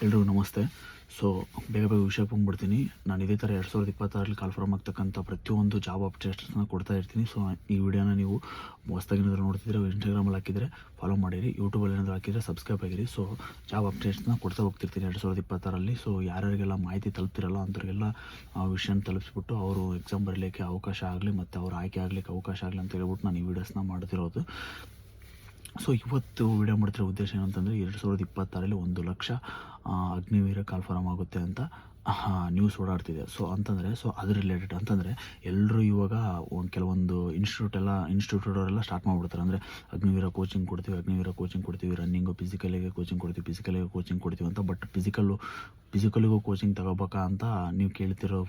ಎಲ್ರಿಗೂ ನಮಸ್ತೆ. ಸೊ ಬೇಗ ಬೇಗ ವಿಷಯಕ್ಕೆ ಬಂದ್ಬಿಡ್ತೀನಿ. ನಾನು ಇದೇ ಥರ 2026 ಕಾಲ್ಫಾರ್ಮ್ ಆಗ್ತಕ್ಕಂಥ ಪ್ರತಿಯೊಂದು ಜಾಬ್ ಅಪ್ಡೇಟ್ಸ್ನ ಕೊಡ್ತಾ ಇರ್ತೀನಿ. ಸೊ ಈ ವಿಡಿಯೋನ ನೀವು ಹೊಸ್ದಾಗಿ ಏನಾದರೂ ನೋಡ್ತಿದ್ರೆ ಇನ್ಸ್ಟಾಗ್ರಾಮಲ್ಲಿ ಹಾಕಿದರೆ ಫಾಲೋ ಮಾಡಿರಿ, ಯೂಟ್ಯೂಬಲ್ಲಿ ಏನಾದರೂ ಹಾಕಿದರೆ ಸಬ್ಸ್ಕ್ರೈಬ್ ಆಗಿರಿ. ಸೊ ಜಾಬ್ ಅಪ್ಡೇಟ್ಸ್ನ ಕೊಡ್ತಾ ಹೋಗ್ತಿರ್ತೀನಿ 2026ರಲ್ಲಿ. ಸೊ ಯಾರ್ಯಾರಿಗೆಲ್ಲ ಮಾಹಿತಿ ತಲುಪ್ತಿರಲ್ಲ ಅಂಥವ್ರಿಗೆಲ್ಲ ಆ ವಿಷಯನ ತಲುಪಿಸ್ಬಿಟ್ಟು ಅವರು ಎಕ್ಸಾಮ್ ಬರಲಿಕ್ಕೆ ಅವಕಾಶ ಆಗಲಿ ಮತ್ತು ಅವ್ರು ಆಯ್ಕೆ ಆಗಲಿಕ್ಕೆ ಅವಕಾಶ ಆಗಲಿ ಅಂತ ಹೇಳ್ಬಿಟ್ಟು ನಾನು ಈ ವಿಡಿಯೋಸ್ನ ಮಾಡ್ತಿರೋದು. ಸೊ ಇವತ್ತು ವಿಡಿಯೋ ಮಾಡ್ತಿರೋ ಉದ್ದೇಶ ಏನಂತಂದರೆ 2026ರಲ್ಲಿ 1,00,000 ಅಗ್ನಿವೀರ ಕಾಲ್ಫಾರಮ್ ಆಗುತ್ತೆ ಅಂತ ನ್ಯೂಸ್ ಓಡಾಡ್ತಿದೆ. ಸೊ ಅದ್ರ ರಿಲೇಟೆಡ್ ಅಂತಂದರೆ ಎಲ್ಲರೂ ಇವಾಗ ಕೆಲವೊಂದು ಇನ್ಸ್ಟಿಟ್ಯೂಟವರೆಲ್ಲ ಸ್ಟಾರ್ಟ್ ಮಾಡಿಬಿಡ್ತಾರೆ. ಅಂದರೆ ಅಗ್ನಿವೀರ ಕೋಚಿಂಗ್ ಕೊಡ್ತೀವಿ, ರನ್ನಿಂಗು ಫಿಸಿಕಲಿಗೆ ಕೋಚಿಂಗ್ ಕೊಡ್ತೀವಿ ಅಂತ. ಬಟ್ ಫಿಸಿಕಲಿಗೂ ಕೋಚಿಂಗ್ ತಗೋಬೇಕಾ ಅಂತ ನೀವು ಕೇಳ್ತಿರೋ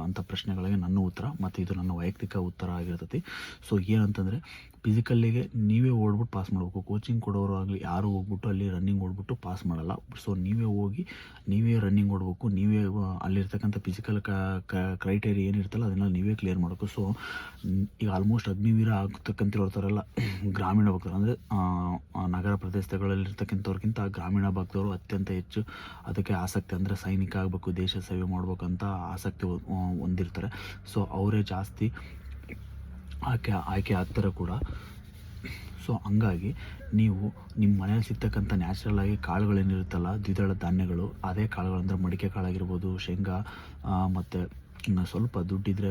ಅಂಥ ಪ್ರಶ್ನೆಗಳಿಗೆ ನನ್ನ ಉತ್ತರ, ಮತ್ತು ಇದು ನನ್ನ ವೈಯಕ್ತಿಕ ಉತ್ತರ ಆಗಿರ್ತೈತಿ. ಸೊ ಏನಂತಂದರೆ ಫಿಸಿಕಲ್ಲಿಗೆ ನೀವೇ ಓಡ್ಬಿಟ್ಟು ಪಾಸ್ ಮಾಡಬೇಕು. ಕೋಚಿಂಗ್ ಕೊಡೋರು ಆಗಲಿ ಯಾರು ಹೋಗ್ಬಿಟ್ಟು ಅಲ್ಲಿ ರನ್ನಿಂಗ್ ಓಡ್ಬಿಟ್ಟು ಪಾಸ್ ಮಾಡಲ್ಲ. ಸೊ ನೀವೇ ರನ್ನಿಂಗ್ ಓಡಬೇಕು, ನೀವೇ ಅಲ್ಲಿರ್ತಕ್ಕಂಥ ಫಿಸಿಕಲ್ ಕ್ರೈಟೇರಿಯಾ ಏನಿರ್ತಲ್ಲ ಅದನ್ನೆಲ್ಲ ನೀವೇ ಕ್ಲಿಯರ್ ಮಾಡಬೇಕು. ಸೊ ಈಗ ಆಲ್ಮೋಸ್ಟ್ ಅಗ್ನಿವೀರ ಆಗ್ತಕ್ಕಂಥವ್ರಲ್ಲ ಗ್ರಾಮೀಣ ಭಾಗದವರು, ಅಂದರೆ ನಗರ ಪ್ರದೇಶಗಳಲ್ಲಿರ್ತಕ್ಕಂಥವ್ರಿಗಿಂತ ಗ್ರಾಮೀಣ ಭಾಗದವರು ಅತ್ಯಂತ ಹೆಚ್ಚು ಅದಕ್ಕೆ ಆಸಕ್ತಿ, ಅಂದರೆ ಸೈನಿಕ ಆಗಬೇಕು, ದೇಶ ಸೇವೆ ಮಾಡ್ಬೇಕಂತ ಆಸಕ್ತಿ ಹೊಂದಿರ್ತಾರೆ. ಸೊ ಅವರೇ ಜಾಸ್ತಿ ಆಯ್ಕೆ ಆಗ್ತಾರೆ ಕೂಡ. ಸೊ ಹಂಗಾಗಿ ನೀವು ನಿಮ್ಮ ಮನೇಲಿ ಸಿಗ್ತಕ್ಕಂಥ ನ್ಯಾಚುರಲಾಗಿ ಕಾಳುಗಳೇನಿರುತ್ತಲ್ಲ, ದ್ವಿದಳ ಧಾನ್ಯಗಳು, ಅದೇ ಕಾಳುಗಳಂದರೆ ಮಡಿಕೆ ಕಾಳಾಗಿರ್ಬೋದು, ಶೇಂಗಾ, ಮತ್ತು ಸ್ವಲ್ಪ ದುಡ್ಡಿದ್ರೆ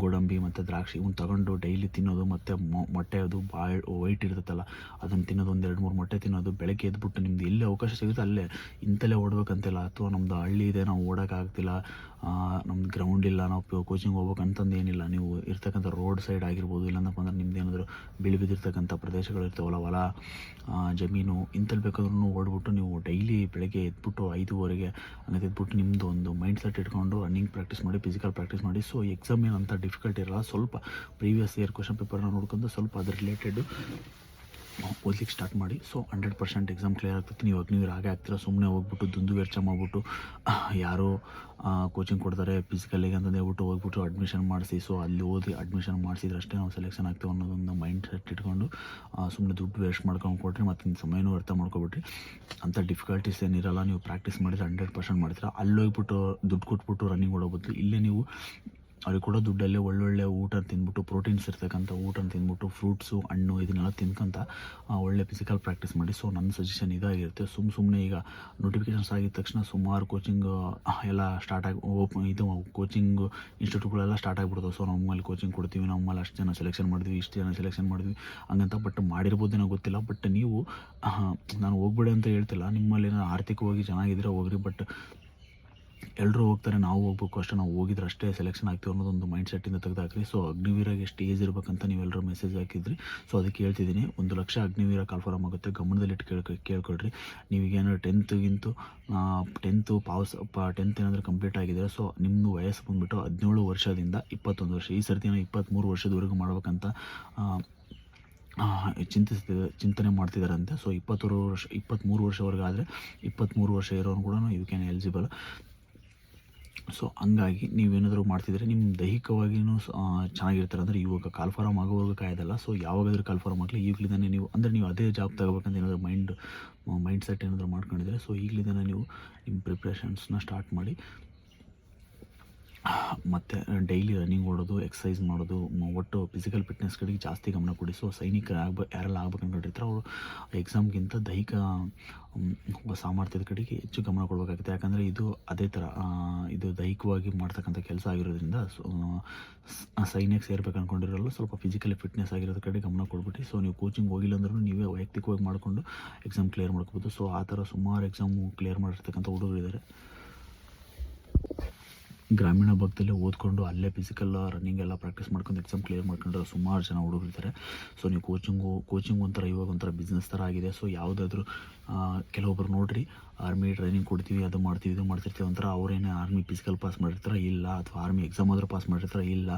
ಗೋಡಂಬಿ ಮತ್ತು ದ್ರಾಕ್ಷಿ ಇವನ್ನ ತಗೊಂಡು ಡೈಲಿ ತಿನ್ನೋದು. ಮತ್ತು ಮೊಟ್ಟೆ ಅದು ವೈಟ್ ಇರ್ತೈತಲ್ಲ ಅದನ್ನು ತಿನ್ನೋದು, 1-2-3 ಮೊಟ್ಟೆ ತಿನ್ನೋದು. ಬೆಳಗ್ಗೆ ಎದ್ಬಿಟ್ಟು ನಿಮ್ದು ಎಲ್ಲಿ ಅವಕಾಶ ಸಿಗುತ್ತೆ ಅಲ್ಲೇ ಇಂತಲೇ ಓಡ್ಬೇಕಂತಿಲ್ಲ. ಅಥವಾ ನಮ್ಮದು ಹಳ್ಳಿ ಇದೆ, ನಾವು ಓಡೋಕ್ಕಾಗ್ತಿಲ್ಲ, ನಮ್ದು ಗ್ರೌಂಡ್ ಇಲ್ಲ, ನಾವು ಕೋಚಿಂಗ್ ಹೋಗ್ಬೇಕಂತಂದು ಏನಿಲ್ಲ, ನೀವು ಇರ್ತಕ್ಕಂಥ ರೋಡ್ ಸೈಡ್ ಆಗಿರ್ಬೋದು, ಇಲ್ಲಂದಪ್ಪ ಅಂದ್ರೆ ನಿಮ್ದು ಏನಾದರೂ ಬಿದ್ದಿರ್ತಕ್ಕಂಥ ಪ್ರದೇಶಗಳಿರ್ತಾವಲ್ಲ, ಹೊಲ ಜಮೀನು, ಇಂತಲ್ಲಿ ಬೇಕಾದ್ರೂ ಓಡ್ಬಿಟ್ಟು ನೀವು ಡೈಲಿ ಬೆಳಗ್ಗೆ ಎದ್ಬಿಟ್ಟು 5:30 ಹಂಗೆ ಎದ್ಬಿಟ್ಟು ನಿಮ್ಮದು ಒಂದು ಮೈಂಡ್ ಸೆಟ್ ಇಟ್ಕೊಂಡು ರನ್ನಿಂಗ್ ಪ್ರಾಕ್ಟೀಸ್ ಮಾಡಿ, ಫಿಸಿಕಲ್ ಪ್ರಾಕ್ಟೀಸ್ ಮಾಡಿ. ಸೊ ಎಕ್ಸಾಮ್ ಏನಂತ ಡಿಫಿಕಲ್ಟ್ ಇರಲ್ಲ. ಸ್ವಲ್ಪ ಪ್ರೀವಿಯಸ್ ಇಯರ್ ಕ್ವಶನ್ ಪೇಪರ್ನ ನೋಡ್ಕೊಂಡು ಸ್ವಲ್ಪ ಅದ್ರ ರಿಲೇಟೆಡು ಓದ್ಲಿಕ್ಕೆ ಸ್ಟಾರ್ಟ್ ಮಾಡಿ. ಸೊ 100% ಎಕ್ಸಾಮ್ ಕ್ಲಿಯರ್ ಆಗ್ತೈತಿ. ನೀವು ಅಗ್ನಿವೀರ ಆಗ್ತೀರ. ಸುಮ್ಮನೆ ಹೋಗ್ಬಿಟ್ಟು ದುಂದು ವೆಚ್ಚ ಮಾಡಿಬಿಟ್ಟು ಯಾರೋ ಕೋಚಿಂಗ್ ಕೊಡ್ತಾರೆ ಫಿಸಿಕಲಿಗೆ ಅಂತಂದು ಹೇಳ್ಬಿಟ್ಟು ಹೋಗ್ಬಿಟ್ಟು ಅಡ್ಮಿಷನ್ ಮಾಡಿಸಿ, ಸೊ ಅಲ್ಲಿ ಓದಿ ಅಡ್ಮಿಷನ್ ಮಾಡಿಸಿದ್ರೆ ಅಷ್ಟೇ ನಾವು ಸೆಲೆಕ್ಷನ್ ಆಗ್ತೀವಿ ಅನ್ನೋದೊಂದು ಮೈಂಡ್ ಸೆಟ್ ಇಟ್ಕೊಂಡು ಸುಮ್ಮನೆ ದುಡ್ಡು ವೇಸ್ಟ್ ಮಾಡ್ಕೊಂಡು ಕೊಟ್ರಿ, ಮತ್ತು ಸಮಯನೂ ಅರ್ಥ ಮಾಡ್ಕೊಬಿಟ್ರಿ. ಅಂಥ ಡಿಫಿಕಲ್ಟೀಸ್ ಏನಿರಲ್ಲ. ನೀವು ಪ್ರಾಕ್ಟೀಸ್ ಮಾಡಿದರೆ 100% ಮಾಡ್ತೀರಾ. ಅಲ್ಲಿ ಹೋಗ್ಬಿಟ್ಟು ದುಡ್ಡು ಕೊಟ್ಬಿಟ್ಟು ರನ್ನಿಂಗ್ ಓಡೋ ಬದಲು ಇಲ್ಲೇ ನೀವು ಅವ್ರಿಗೆ ಕೊಡೋ ದುಡ್ಡಲ್ಲೇ ಒಳ್ಳೊಳ್ಳೆ ಊಟ ತಿಂದ್ಬಿಟ್ಟು, ಪ್ರೋಟೀನ್ಸ್ ಇರ್ತಕ್ಕಂಥ ಊಟ ತಿಂದ್ಬಿಟ್ಟು, ಫ್ರೂಟ್ಸು, ಹಣ್ಣು ಇದನ್ನೆಲ್ಲ ತಿನ್ಕೊಂತ ಒಳ್ಳೆ ಫಿಸಿಕಲ್ ಪ್ರಾಕ್ಟೀಸ್ ಮಾಡಿ. ಸೊ ನನ್ನ ಸಜೆಷನ್ ಇದಾಗಿರುತ್ತೆ. ಸುಮ್ಮನೆ ಈಗ ನೋಟಿಫಿಕೇಷನ್ಸ್ ಆಗಿದ ತಕ್ಷಣ ಸುಮಾರು ಕೋಚಿಂಗ್ ಎಲ್ಲ ಇದು ಕೋಚಿಂಗ್ ಇನ್ಸ್ಟಿಟ್ಯೂಟ್ಗಳೆಲ್ಲ ಸ್ಟಾರ್ಟ್ ಆಗಿಬಿಡ್ತಾವೆ. ಸೊ ನಮ್ಮಲ್ಲಿ ಕೋಚಿಂಗ್ ಕೊಡ್ತೀವಿ, ನಮ್ಮಲ್ಲಿ ಅಷ್ಟು ಜನ ಸೆಲೆಕ್ಷನ್ ಮಾಡಿದ್ವಿ, ಇಷ್ಟು ಜನ ಸೆಲೆಕ್ಷನ್ ಮಾಡಿದ್ವಿ ಹಂಗಂತ. ಬಟ್ ಮಾಡಿರ್ಬೋದೇನೋ ಗೊತ್ತಿಲ್ಲ. ಬಟ್ ನೀವು ನಾನು ಹೋಗ್ಬೇಡಿ ಅಂತ ಹೇಳ್ತಿಲ್ಲ, ನಿಮ್ಮಲ್ಲಿ ಏನೋ ಆರ್ಥಿಕವಾಗಿ ಚೆನ್ನಾಗಿದ್ರೆ ಹೋಗ್ರಿ. ಬಟ್ ಎಲ್ಲರೂ ಹೋಗ್ತಾರೆ, ನಾವು ಹೋಗ್ಬೇಕು ಅಷ್ಟೇ, ನಾವು ಹೋಗಿದ್ರೆ ಅಷ್ಟೇ ಸೆಲೆಕ್ಷನ್ ಆಗ್ತೀವಿ ಅನ್ನೋದೊಂದು ಮೈಂಡ್ ಸೆಟ್ಟಿಂದ ತೆಗೆದಾಕ್ರಿ. ಸೊ ಅಗ್ನಿವೀರಾಗೆ ಎಷ್ಟು ಏಜ್ ಇರಬೇಕಂತ ನೀವೆಲ್ಲರೂ ಮೆಸೇಜ್ ಹಾಕಿದ್ರಿ. ಸೊ ಅದಕ್ಕೆ ಹೇಳ್ತಿದ್ದೀನಿ, 1,00,000 ಅಗ್ನಿವೀರ ಕಾಲ್ಫಾರಮ್ ಆಗುತ್ತೆ. ಗಮನದಲ್ಲಿಟ್ಟು ಕೇಳ್ಕೊಳ್ರಿ. ನೀವೀಗೇನಾದ್ರು 10th ಏನಾದರೂ ಕಂಪ್ಲೀಟ್ ಆಗಿದ್ರೆ, ಸೊ ನಿಮ್ಮದು ವಯಸ್ಸು ಬಂದುಬಿಟ್ಟು 17 ವರ್ಷದಿಂದ 21 ವರ್ಷ. ಈ ಸರ್ತಿ 23 ವರ್ಷದವರೆಗೂ ಮಾಡ್ಬೇಕಂತ ಚಿಂತನೆ ಮಾಡ್ತಿದ್ದಾರಂತೆ. ಸೊ 23 ವರ್ಷವರೆಗೆ ಆದರೆ 23 ವರ್ಷ ಇರೋನು ಕೂಡ ಯು ಕ್ಯಾನ್ ಎಲಿಜಿಬಲ್. ಸೊ ಹಂಗಾಗಿ ನೀವೇನಾದರೂ ಮಾಡ್ತಿದ್ರೆ ನಿಮ್ಮ ದೈಹಿಕವಾಗಿಯೂ ಚೆನ್ನಾಗಿರ್ತಾರೆ. ಅಂದರೆ ಇವಾಗ ಕಾಲ್ಫಾರಮ್ ಆಗೋವರೆಗೂ ಕಾಯೋದಲ್ಲ. ಸೊ ಯಾವಾಗಾದರೂ ಕಾಲ್ಫಾರಮ್ ಆಗಲಿ ಈಗಲಿಂದನೇ ನೀವು, ಅಂದರೆ ನೀವು ಅದೇ ಜಾಬ್ ತಗೋಬೇಕಂತ ಏನಾದರೂ ಮೈಂಡ್ ಸೆಟ್ ಏನಾದರೂ ಮಾಡ್ಕೊಂಡಿದ್ರೆ, ಸೊ ಈಗಲಿಂದನೇ ನೀವು ನಿಮ್ಮ ಪ್ರಿಪ್ರೇಷನ್ಸ್ನ ಸ್ಟಾರ್ಟ್ ಮಾಡಿ. ಮತ್ತು ಡೈಲಿ ರನ್ನಿಂಗ್ ಓಡೋದು, ಎಕ್ಸಸೈಸ್ ಮಾಡೋದು, ಒಟ್ಟು ಫಿಸಿಕಲ್ ಫಿಟ್ನೆಸ್ ಕಡೆಗೆ ಜಾಸ್ತಿ ಗಮನ ಕೊಡಿ. ಸೊ ಸೈನಿಕರು ಯಾರೆಲ್ಲ ಆಗ್ಬೇಕು ಅಂದ್ಕೊಂಡಿರ್ತಾರೆ ಅವರು ಎಕ್ಸಾಮ್ಗಿಂತ ದೈಹಿಕ ಸಾಮರ್ಥ್ಯದ ಕಡೆಗೆ ಹೆಚ್ಚು ಗಮನ ಕೊಡಬೇಕಾಗುತ್ತೆ. ಯಾಕಂದರೆ ಇದು ಅದೇ ಥರ ಇದು ದೈಹಿಕವಾಗಿ ಮಾಡ್ತಕ್ಕಂಥ ಕೆಲಸ ಆಗಿರೋದ್ರಿಂದ ಸೈನ್ಯಕ್ಕೆ ಸೇರ್ಬೇಕು ಅಂದ್ಕೊಂಡಿರಲ್ಲ, ಸ್ವಲ್ಪ ಫಿಸಿಕಲಿ ಫಿಟ್ನೆಸ್ ಆಗಿರೋದ್ರ ಕಡೆ ಗಮನ ಕೊಡ್ಬಿಟ್ಟು. ಸೊ ನೀವು ಕೋಚಿಂಗ್ ಹೋಗಿಲ್ಲ ಅಂದ್ರೂ ನೀವೇ ವೈಯಕ್ತಿಕವಾಗಿ ಮಾಡಿಕೊಂಡು ಎಕ್ಸಾಮ್ ಕ್ಲಿಯರ್ ಮಾಡ್ಕೋಬೋದು. ಸೊ ಆ ಥರ ಸುಮಾರು ಎಕ್ಸಾಮು ಕ್ಲಿಯರ್ ಮಾಡಿರ್ತಕ್ಕಂಥ ಹುಡುಗರಿದ್ದಾರೆ. ಗ್ರಾಮೀಣ ಭಾಗದಲ್ಲೇ ಓದ್ಕೊಂಡು ಅಲ್ಲೇ ಫಿಸಿಕಲ್ ರನ್ನಿಂಗ್ ಎಲ್ಲ ಪ್ರಾಕ್ಟೀಸ್ ಮಾಡ್ಕೊಂಡು ಎಕ್ಸಾಮ್ ಕ್ಲಿಯರ್ ಮಾಡ್ಕೊಂಡ್ರೆ ಸುಮಾರು ಜನ ಹುಡುಗರಿದ್ದಾರೆ. ಸೊ ನೀವು ಕೋಚಿಂಗ್ ಇವಾಗ ಒಂಥರ ಬಿಸ್ನೆಸ್ ಥರ ಆಗಿದೆ. ಸೊ ಯಾವುದಾದ್ರೂ ಕೆಲವೊಬ್ಬರು ನೋಡಿರಿ, ಆರ್ಮಿ ಟ್ರೈನಿಂಗ್ ಕೊಡ್ತೀವಿ, ಅದು ಮಾಡ್ತೀವಿ, ಇದು ಮಾಡ್ತಿರ್ತೀವಿ ಒಂಥರ. ಅವರೇನೇ ಆರ್ಮಿ ಫಿಸಿಕಲ್ ಪಾಸ್ ಮಾಡಿರ್ತಾರೆ ಇಲ್ಲ, ಅಥವಾ ಆರ್ಮಿ ಎಕ್ಸಾಮ್ ಆದರೂ ಪಾಸ್ ಮಾಡಿರ್ತಾರೆ ಇಲ್ಲ.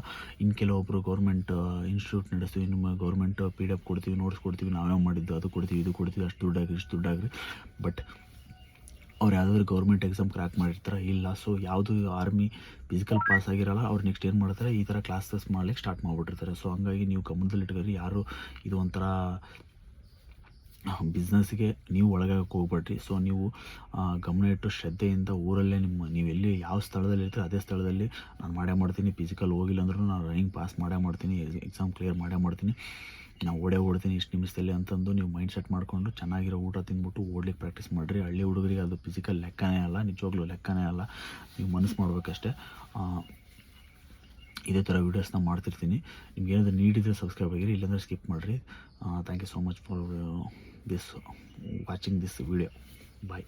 ಇನ್ನು ಕೆಲವೊಬ್ಬರು ಗೌರ್ಮೆಂಟ್ ಇನ್ಸ್ಟಿಟ್ಯೂಟ್ ನಡೆಸ್ತೀವಿ, ನಿಮ್ಮ ಗೌರ್ಮೆಂಟ್ PDF ಕೊಡ್ತೀವಿ, ನೋಟ್ಸ್ ಕೊಡ್ತೀವಿ, ನಾವೇ ಮಾಡಿದ್ದು, ಅದು ಕೊಡ್ತೀವಿ, ಇದು ಕೊಡ್ತೀವಿ, ಅಷ್ಟು ದುಡ್ಡಾಗ್ರಿ ಇಷ್ಟು ದುಡ್ಡಾಗ್ರಿ. ಬಟ್ ಅವ್ರು ಯಾವುದಾದ್ರು ಗೌರ್ಮೆಂಟ್ ಎಕ್ಸಾಮ್ ಕ್ರ್ಯಾಕ್ ಮಾಡಿರ್ತಾರೆ ಇಲ್ಲ. ಸೊ ಯಾವುದು ಆರ್ಮಿ ಫಿಸಿಕಲ್ ಪಾಸ್ ಆಗಿರಲ್ಲ, ಅವ್ರು ನೆಕ್ಸ್ಟ್ ಏನು ಮಾಡ್ತಾರೆ, ಈ ಥರ ಕ್ಲಾಸಸ್ ಮಾಡ್ಲಿಕ್ಕೆ ಸ್ಟಾರ್ಟ್ ಮಾಡಿಬಿಟ್ಟಿರ್ತಾರೆ. ಸೊ ಹಂಗಾಗಿ ನೀವು ಗಮನದಲ್ಲಿಟ್ಕೊರಿ. ಯಾರು ಇದು ಒಂಥರ ಬಿಸ್ನೆಸ್ಗೆ ನೀವು ಒಳಗಾಗಕ್ಕೆ ಹೋಗ್ಬೇಡ್ರಿ. ಸೊ ನೀವು ಗಮನ ಇಟ್ಟು ಶ್ರದ್ಧೆಯಿಂದ ಊರಲ್ಲೇ ನೀವೆಲ್ಲಿ ಯಾವ ಸ್ಥಳದಲ್ಲಿ ಇರ್ತೀರೋ ಅದೇ ಸ್ಥಳದಲ್ಲಿ ನಾನು ಮಾಡೇ ಮಾಡ್ತೀನಿ. ಫಿಸಿಕಲ್ ಹೋಗಿಲ್ಲ ಅಂದ್ರೂ ನಾನು ರನ್ನಿಂಗ್ ಪಾಸ್ ಮಾಡೇ ಮಾಡ್ತೀನಿ, ಎಕ್ಸಾಮ್ ಕ್ಲಿಯರ್ ಮಾಡೇ ಮಾಡ್ತೀನಿ, ನಾನು ಓಡ್ತೀನಿ ಇಷ್ಟು ನಿಮಿಷದಲ್ಲಿ ಅಂತಂದು ನೀವು ಮೈಂಡ್ ಸೆಟ್ ಮಾಡಿಕೊಂಡು ಚೆನ್ನಾಗಿರೋ ಊಟ ತಿಂದ್ಬಿಟ್ಟು ಓಡ್ಲಿಕ್ಕೆ ಪ್ರಾಕ್ಟೀಸ್ ಮಾಡಿರಿ. ಹಳ್ಳಿ ಹುಡುಗರಿಗೆ ಅದು ಫಿಸಿಕಲ್ ಲೆಕ್ಕನೇ ಅಲ್ಲ, ನಿಜವಾಗ್ಲೂ ಲೆಕ್ಕನೇ ಅಲ್ಲ. ನೀವು ಮನಸ್ಸು ಮಾಡ್ಬೇಕಷ್ಟೇ. ಇದೇ ಥರ ವೀಡಿಯೋಸ್ನ ಮಾಡ್ತಿರ್ತೀನಿ. ನಿಮ್ಗೆ ಏನಾದರೂ ನೀಡಿದರೆ ಸಬ್ಸ್ಕ್ರೈಬ್ ಆಗಿರಿ, ಇಲ್ಲಾಂದರೆ ಸ್ಕಿಪ್ ಮಾಡಿರಿ. Thank you so much for this watching this video. Bye.